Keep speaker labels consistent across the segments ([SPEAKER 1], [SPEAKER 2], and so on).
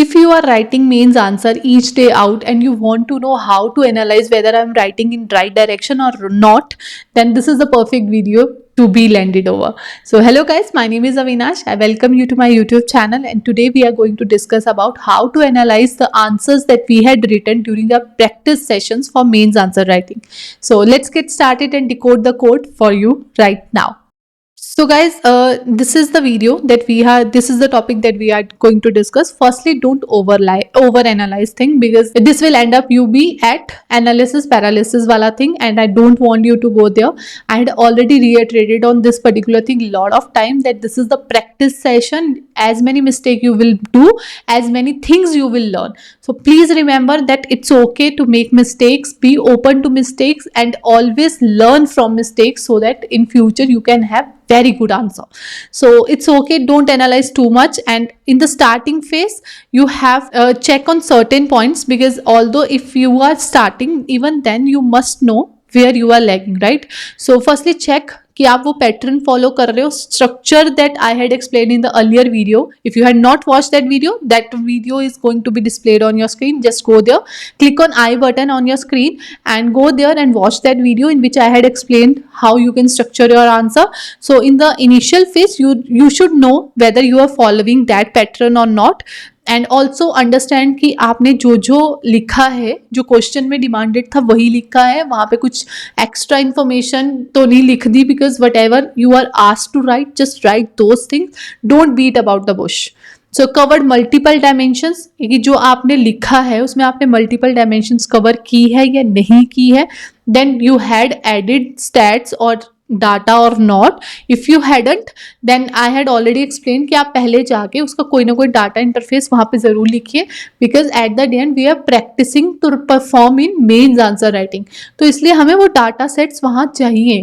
[SPEAKER 1] if you are writing mains answer each day out and you want to know how to analyze whether I'm writing in right direction or not, then this is the perfect video to be landed over. So hello guys, my name is Avinash. I welcome you to my YouTube channel, and today we are going to discuss about how to analyze the answers that we had written during the practice sessions for mains answer writing. So let's get started and decode the code for you right now. So guys, this is the video that we have, this is the topic that we are going to discuss. Firstly, don't over analyze thing, because this will end up you be at analysis paralysis wala thing, and I don't want you to go there. I had already reiterated on this particular thing a lot of time that this is the practice session. As many mistakes you will do, as many things you will learn. So please remember that it's okay to make mistakes, be open to mistakes, and always learn from mistakes so that in future you can have very good answer. So it's okay, don't analyze too much, and in the starting phase you have check on certain points, because although if you are starting, even then you must know where you are lagging, right? So firstly check कि आप वो pattern follow कर रहे हो, structure that I had explain in the earlier video. If you had not watch that video is going to be displayed on your screen. Just go there, click on I button on your screen and go there and watch that video in which I had explained how you can structure your answer. So in the initial phase you should know whether you are following that pattern or not, and also understand कि आपने जो जो लिखा है, जो question में demanded था वही लिखा है, वहाँ पे कुछ एक्स्ट्रा इन्फॉर्मेशन तो नहीं लिख दी, because whatever you are asked to write, just write those things, don't beat about the bush. So covered multiple dimensions, कि जो आपने लिखा है उसमें आपने मल्टीपल डायमेंशंस कवर की है या नहीं की है. Then you had added stats और डाटा और not. If you hadn't, then I had already explain कि आप पहले जाके उसका कोई ना कोई डाटा इंटरफेस वहाँ पे ज़रूर लिखिए, because at the end we are practising to perform in mains answer writing. तो इसलिए हमें वो डाटा सेट्स वहाँ चाहिए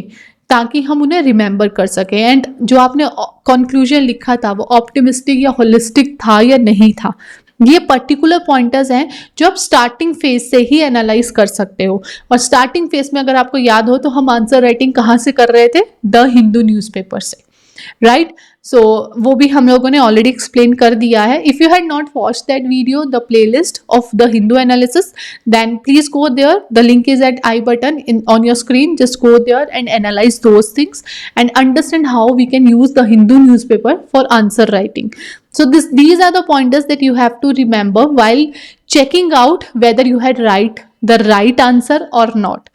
[SPEAKER 1] ताकि हम उन्हें रिमेंबर कर सकें. एंड जो आपने कंक्लूजन लिखा था वो ऑप्टिमिस्टिक या होलिस्टिक था या नहीं था, ये पर्टिकुलर पॉइंटर्स हैं जो आप स्टार्टिंग फेज से ही एनालाइज कर सकते हो. और स्टार्टिंग फेज में अगर आपको याद हो तो हम आंसर राइटिंग कहाँ से कर रहे थे? द हिंदू न्यूज़पेपर से, राइट? सो वो भी हम लोगों ने ऑलरेडी एक्सप्लेन कर दिया है. If you had not watch that video, the playlist of the Hindu analysis, then please go there. The link is at I button in on your screen. Just go there and analyse those things and understand how we can use the Hindu newspaper for answer writing. So these are the pointers that you have to remember while checking out whether you had the right answer or not.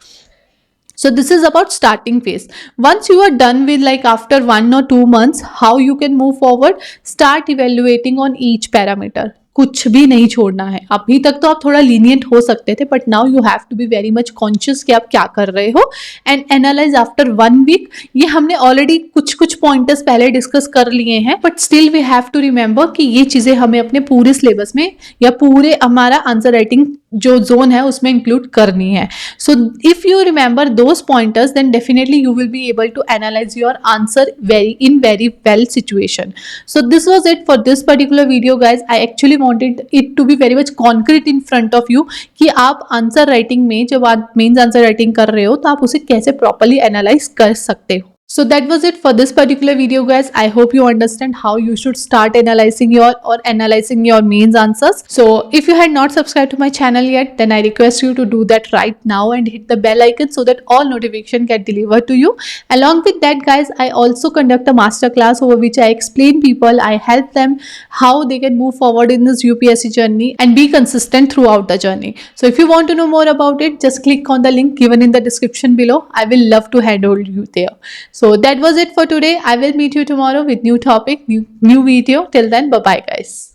[SPEAKER 1] So this is about starting phase. Once you are done with, like after 1 or 2 months, how you can move forward, start evaluating on each parameter. कुछ भी नहीं छोड़ना है. अभी तक तो आप थोड़ा लीनियंट हो सकते थे, but now you have to be very much conscious कि आप क्या कर रहे हो, एंड एनालाइज आफ्टर 1 वीक. ये हमने ऑलरेडी कुछ कुछ पॉइंटर्स पहले डिस्कस कर लिए हैं, but still we have to remember कि ये चीज़ें हमें अपने पूरे सिलेबस में या पूरे हमारा आंसर राइटिंग जो जोन है उसमें इंक्लूड करनी है. So if you remember those pointers, then definitely you will be able to analyse your answer very well situation. So this was it for this particular video guys. I actually wanted it to be very much concrete in front of you कि आप answer writing में जब आप mains answer writing कर रहे हो तो आप उसे कैसे प्रॉपरली एनालाइज कर सकते हो. So that was it for this particular video guys. I hope you understand how you should start analyzing your mains answers. So if you had not subscribed to my channel yet, then I request you to do that right now and hit the bell icon so that all notifications get delivered to you. Along with that guys, I also conduct a master class over which I explain people, I help them how they can move forward in this UPSC journey and be consistent throughout the journey. So if you want to know more about it, just click on the link given in the description below. I will love to handle you there. So that was it for today. I will meet you tomorrow with new topic, new video. Till then, bye bye guys.